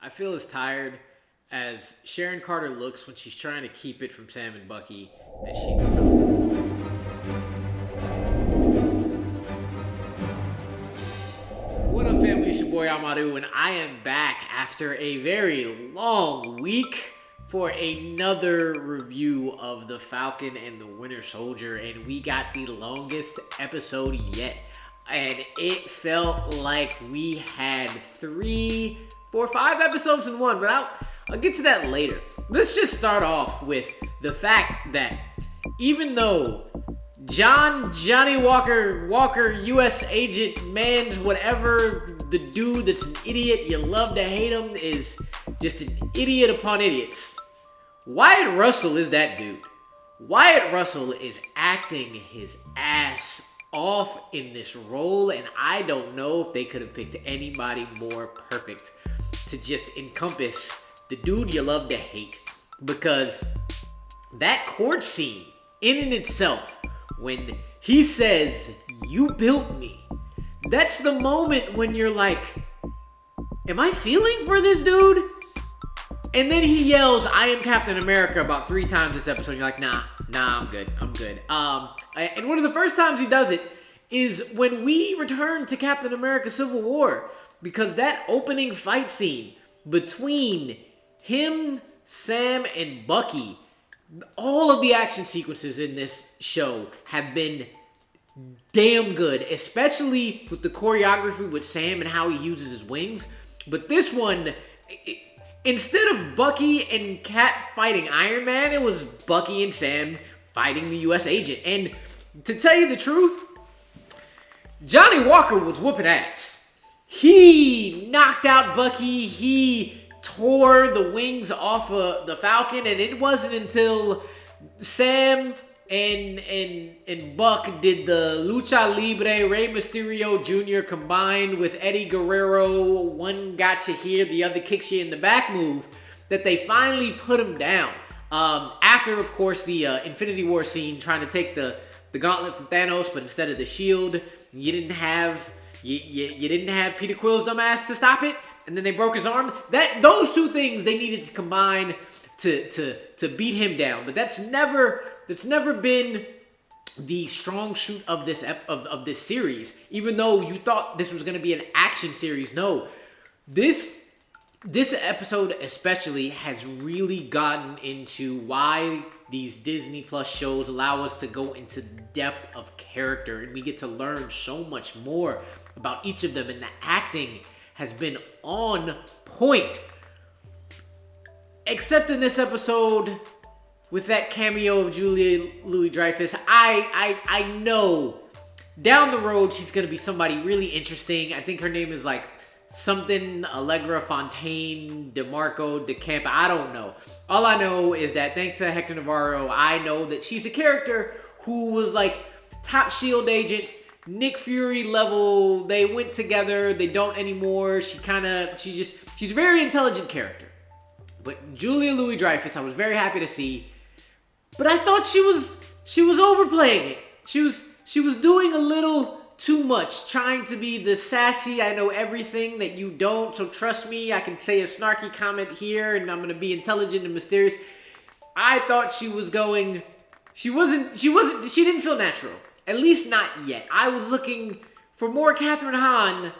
I feel as tired as Sharon Carter looks when she's trying to keep it from Sam and Bucky that she's. What up, family? It's your boy Amaru, and I am back after a very long week for another review of the Falcon and the Winter Soldier, and we got the longest episode yet. And it felt like we had 3, 4, 5 episodes in one, but I'll get to that later. Let's just start off with the fact that even though Johnny Walker, U.S. agent, man's whatever, the dude that's an idiot, you love to hate him, is just an idiot upon idiots. Wyatt Russell is that dude. Wyatt Russell is acting his ass off in this role, and I don't know if they could have picked anybody more perfect to just encompass the dude you love to hate. Because that court scene in and itself, when he says, "You built me," that's the moment when you're like, am I feeling for this dude? And then he yells, "I am Captain America," about 3 times this episode. You're like, nah, I'm good. And one of the first times he does it is when we return to Captain America Civil War, because that opening fight scene between him, Sam, and Bucky, all of the action sequences in this show have been damn good, especially with the choreography with Sam and how he uses his wings. But this one, instead of Bucky and Cap fighting Iron Man, it was Bucky and Sam fighting the U.S. agent. And to tell you the truth, Johnny Walker was whooping ass. He knocked out Bucky. He tore the wings off of the Falcon, and it wasn't until Sam and Buck did the Lucha Libre Rey Mysterio Jr. combined with Eddie Guerrero, one got you here, the other kicks you in the back move, that they finally put him down. After, of course, the Infinity War scene trying to take the gauntlet from Thanos, but instead of the shield, you didn't have Peter Quill's dumbass to stop it, and then they broke his arm. Those two things they needed to combine to beat him down. But that's never been the strong suit of this of this series. Even though you thought this was going to be an action series, no, this episode especially has really gotten into why these Disney Plus shows allow us to go into depth of character, and we get to learn so much more about each of them, and the acting has been on point. Except in this episode with that cameo of Julia Louis-Dreyfus. I know down the road she's going to be somebody really interesting. I think her name is like something Allegra Fontaine, DeMarco, DeCamp. I don't know. All I know is that thanks to Hector Navarro, I know that she's a character who was like top SHIELD agent, Nick Fury level. They went together. They don't anymore. She's a very intelligent character. But Julia Louis-Dreyfus, I was very happy to see. But I thought she was overplaying it. She was doing a little too much, trying to be the sassy, I know everything that you don't, so trust me, I can say a snarky comment here and I'm going to be intelligent and mysterious. I thought she didn't feel natural. At least not yet. I was looking for more Catherine Hahn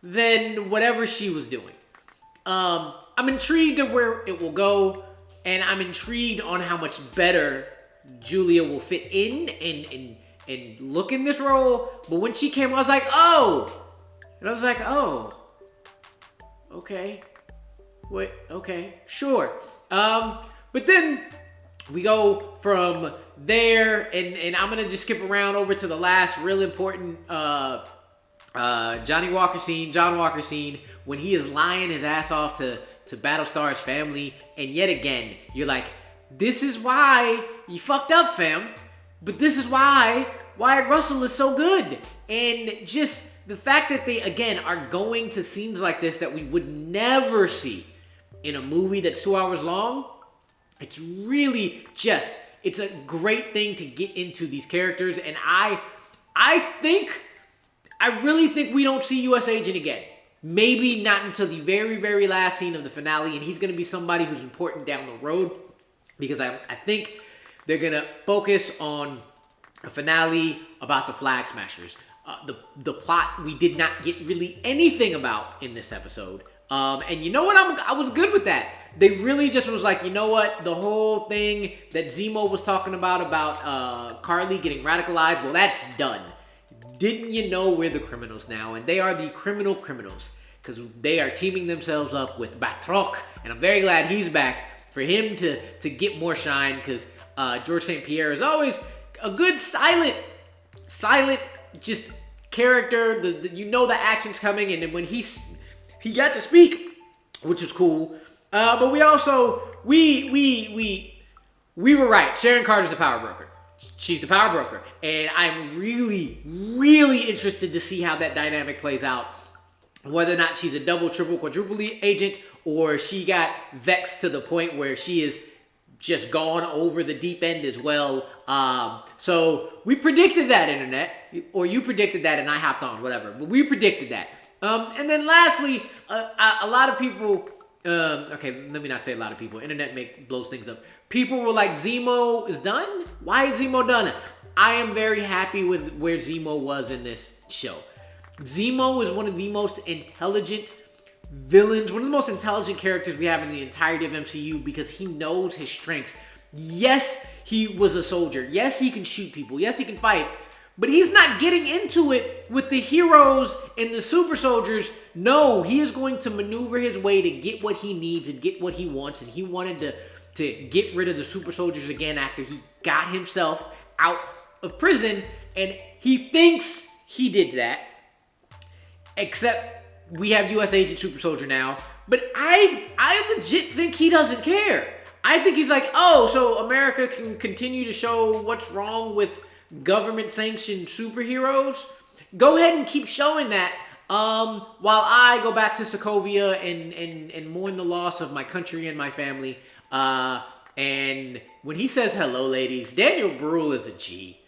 than whatever she was doing. I'm intrigued at where it will go, and I'm intrigued on how much better Julia will fit in and look in this role. But when she came, I was like, oh! And I was like, oh. Okay. Wait, okay, sure. But then we go from there, and I'm gonna just skip around over to the last real important John Walker scene when he is lying his ass off to Battlestar's family, and yet again, you're like, this is why you fucked up, fam. But this is why Wyatt Russell is so good. And just the fact that they, again, are going to scenes like this that we would never see in a movie that's 2 hours long, it's really just, it's a great thing to get into these characters. And I really think we don't see U.S. Agent again. Maybe not until the very, very last scene of the finale, and he's going to be somebody who's important down the road, because I think they're going to focus on a finale about the Flag Smashers. The plot we did not get really anything about in this episode. And you know what? I was good with that. They really just was like, you know what? The whole thing that Zemo was talking about Carly getting radicalized, well, that's done. Didn't you know we're the criminals now? And they are the criminals. Because they are teaming themselves up with Batroc. And I'm very glad he's back for him to get more shine. Because George St. Pierre is always a good silent, just character. You know the action's coming. And then when he got to speak, which was cool. But we also, we were right. Sharon Carter's the power broker. She's the power broker. And I'm really, really interested to see how that dynamic plays out. Whether or not she's a double, triple, quadruple agent, or she got vexed to the point where she is just gone over the deep end as well. So we predicted that, internet. Or you predicted that and I hopped on, whatever. But we predicted that. And then lastly, a lot of people... okay, let me not say a lot of people. Internet blows things up. People were like, Zemo is done? Why is Zemo done? I am very happy with where Zemo was in this show. Zemo is one of the most intelligent villains, one of the most intelligent characters we have in the entirety of MCU because he knows his strengths. Yes, he was a soldier. Yes, he can shoot people. Yes, he can fight. But he's not getting into it with the heroes and the super soldiers. No, he is going to maneuver his way to get what he needs and get what he wants. And he wanted to get rid of the super soldiers again after he got himself out of prison. And he thinks he did that. Except we have U.S. Agent Super Soldier now. But I legit think he doesn't care. I think he's like, oh, so America can continue to show what's wrong with government-sanctioned superheroes? Go ahead and keep showing that while I go back to Sokovia and mourn the loss of my country and my family. And when he says hello, ladies, Daniel Bruhl is a G.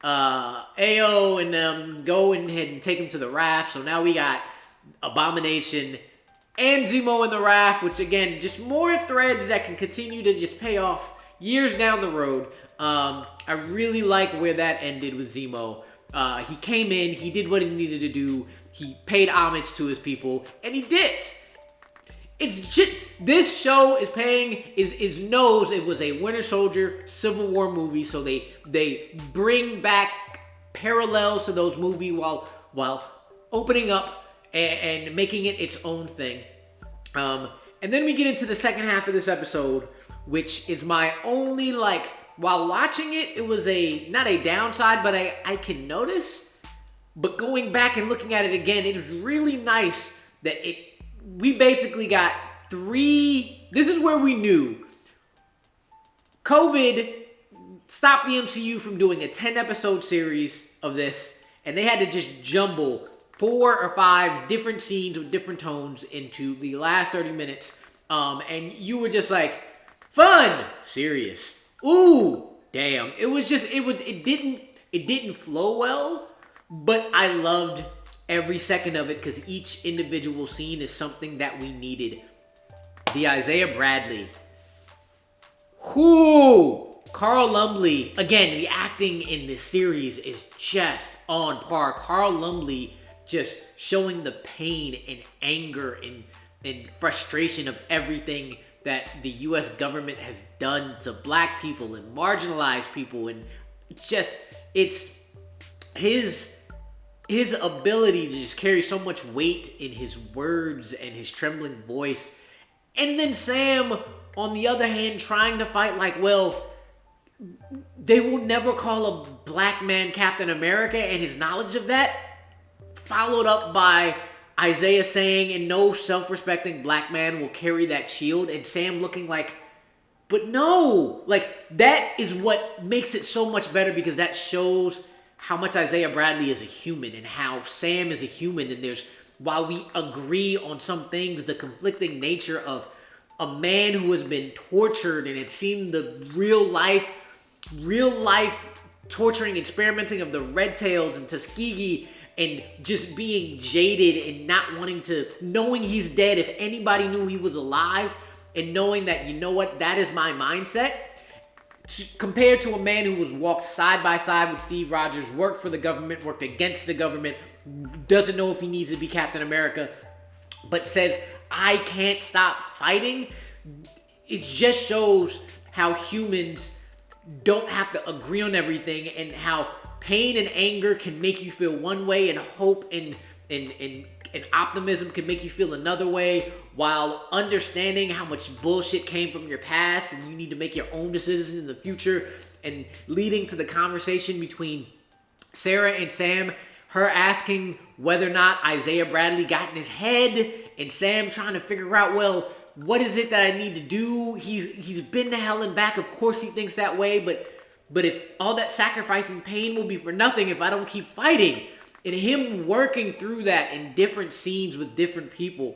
Ayo and them go ahead and take him to the raft. So now we got Abomination and Zemo in the raft, which again, just more threads that can continue to just pay off years down the road. I really like where that ended with Zemo. He came in, he did what he needed to do, he paid homage to his people, and he dipped. It's just, this show is knows it was a Winter Soldier Civil War movie, so they bring back parallels to those movies while opening up and making it its own thing. And then we get into the second half of this episode, which is my only, while watching it, it was not a downside, but I can notice. But going back and looking at it again, it was really nice that we basically got this is where we knew COVID stopped the MCU from doing a 10-episode series of this, and they had to just jumble 4 or 5 different scenes with different tones into the last 30 minutes. And you were just like, fun, serious, ooh, damn. It didn't flow well, but I loved every second of it because each individual scene is something that we needed. The Isaiah Bradley. Carl Lumbly. Again, the acting in this series is just on par. Carl Lumbly just showing the pain and anger and frustration of everything that the U.S. government has done to black people and marginalized people. And it's his ability to just carry so much weight in his words and his trembling voice. And then Sam, on the other hand, trying to fight they will never call a black man Captain America, and his knowledge of that, followed up by Isaiah saying, and no self-respecting black man will carry that shield, and Sam looking like, but no, that is what makes it so much better, because that shows how much Isaiah Bradley is a human and how Sam is a human. And while we agree on some things, the conflicting nature of a man who has been tortured and had seen the real life torturing, experimenting of the Red Tails and Tuskegee and just being jaded and not wanting to, knowing he's dead. If anybody knew he was alive, and knowing that, you know what, that is my mindset, compared to a man who was walked side by side with Steve Rogers, worked for the government, worked against the government, doesn't know if he needs to be Captain America, but says, I can't stop fighting. It just shows how humans don't have to agree on everything, and how pain and anger can make you feel one way, and hope and optimism can make you feel another way, while understanding how much bullshit came from your past and you need to make your own decisions in the future, and leading to the conversation between Sarah and Sam, her asking whether or not Isaiah Bradley got in his head, and Sam trying to figure out, well, what is it that I need to do? He's been to hell and back. Of course he thinks that way, but if all that sacrifice and pain will be for nothing if I don't keep fighting. And him working through that in different scenes with different people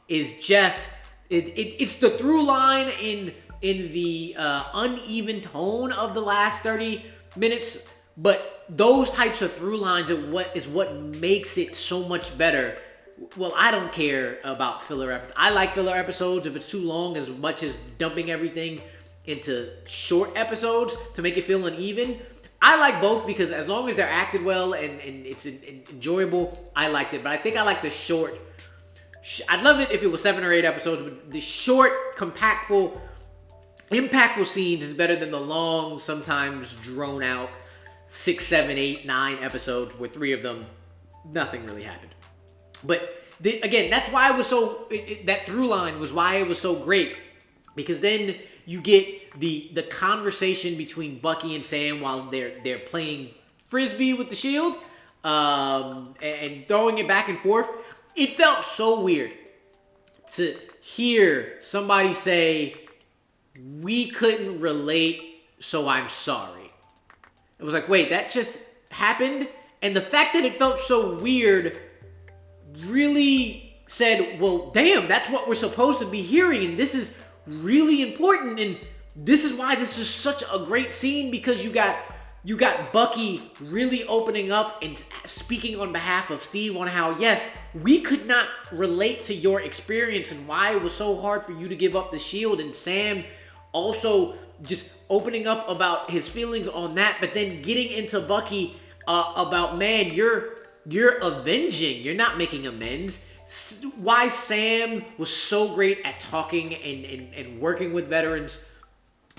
is just, it's the through line in the uneven tone of the last 30 minutes. But those types of through lines is what makes it so much better. Well, I don't care about filler episodes. I like filler episodes if it's too long, as much as dumping everything into short episodes to make it feel uneven. I like both, because as long as they're acted well and it's enjoyable, I liked it. But I think I like the short. I'd love it if it was 7 or 8 episodes, but the short, impactful scenes is better than the long, sometimes drawn out 6, 7, 8, 9 episodes where 3 of them, nothing really happened. But again, that's why it was so, that through line was why it was so great. Because then you get the conversation between Bucky and Sam while they're playing Frisbee with the shield and throwing it back and forth. It felt so weird to hear somebody say, we couldn't relate, so I'm sorry. It was like, wait, that just happened? And the fact that it felt so weird really said, well, damn, that's what we're supposed to be hearing, and this is really important, and this is why this is such a great scene, because you got Bucky really opening up and speaking on behalf of Steve on how, yes, we could not relate to your experience and why it was so hard for you to give up the shield, and Sam also just opening up about his feelings on that, but then getting into Bucky about, man, you're avenging, you're not making amends. Why Sam was so great at talking and working with veterans,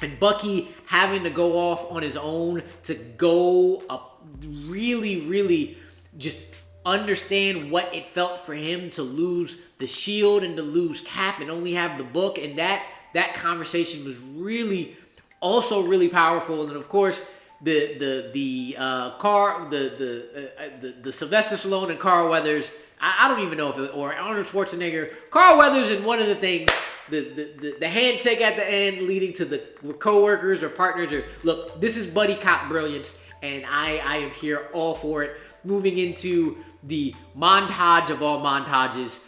and Bucky having to go off on his own to go up, really just understand what it felt for him to lose the shield and to lose Cap and only have the book. And that conversation was really also really powerful. And of course, the Sylvester Stallone and Carl Weathers. I don't even know if it, or Arnold Schwarzenegger, Carl Weathers, and one of the things, the handshake at the end leading to the co-workers or partners, or look, this is buddy cop brilliance, and I am here all for it. Moving into the montage of all montages,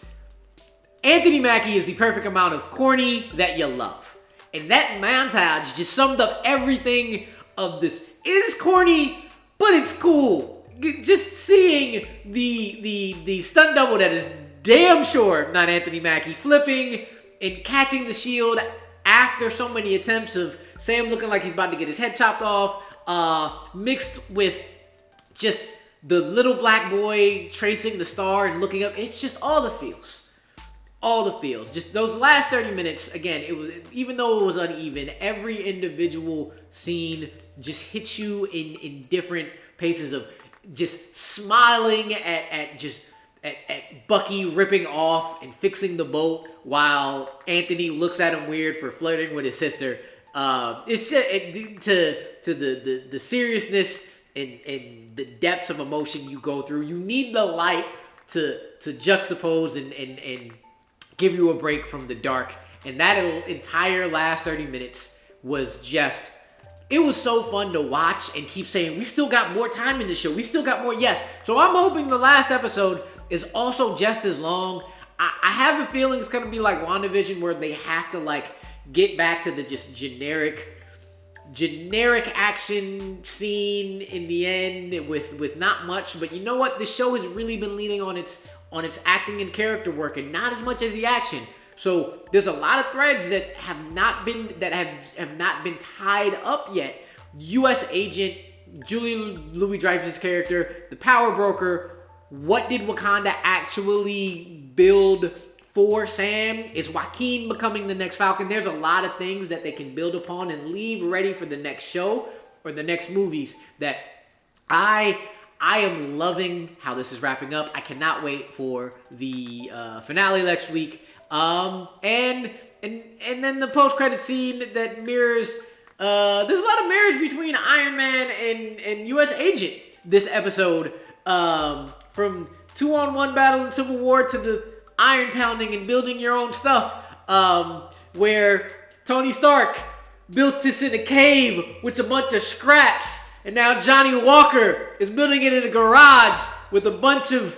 Anthony Mackie is the perfect amount of corny that you love, and that montage just summed up everything of this. It is corny, but it's cool. Just seeing the stunt double that is damn sure not Anthony Mackie flipping and catching the shield after so many attempts of Sam looking like he's about to get his head chopped off, mixed with just the little black boy tracing the star and looking up. It's just all the feels. All the feels. Just those last 30 minutes, again, it was, even though it was uneven, every individual scene just hits you in different paces of just smiling at Bucky ripping off and fixing the boat while Anthony looks at him weird for flirting with his sister. It's just to the seriousness and the depths of emotion you go through. You need the light to juxtapose and give you a break from the dark. And that entire last 30 minutes was just, it was so fun to watch and keep saying, we still got more time in the show. We still got more. Yes. So I'm hoping the last episode is also just as long. I have a feeling it's going to be like WandaVision, where they have to like get back to the just generic generic action scene in the end with not much. But you know what? The show has really been leaning on its acting and character work, and not as much as the action. So there's a lot of threads that have not been tied up yet. U.S. Agent, Julie Louis-Dreyfus' character, the Power Broker. What did Wakanda actually build for Sam? Is Joaquin becoming the next Falcon? There's a lot of things that they can build upon and leave ready for the next show or the next movies that I am loving how this is wrapping up. I cannot wait for the finale next week. And then the post-credit scene that mirrors. There's a lot of mirrors between Iron Man and U.S. Agent this episode. From 2-on-1 battle in Civil War to the iron pounding and building your own stuff. Where Tony Stark built this in a cave with a bunch of scraps. And now Johnny Walker is building it in a garage with a bunch of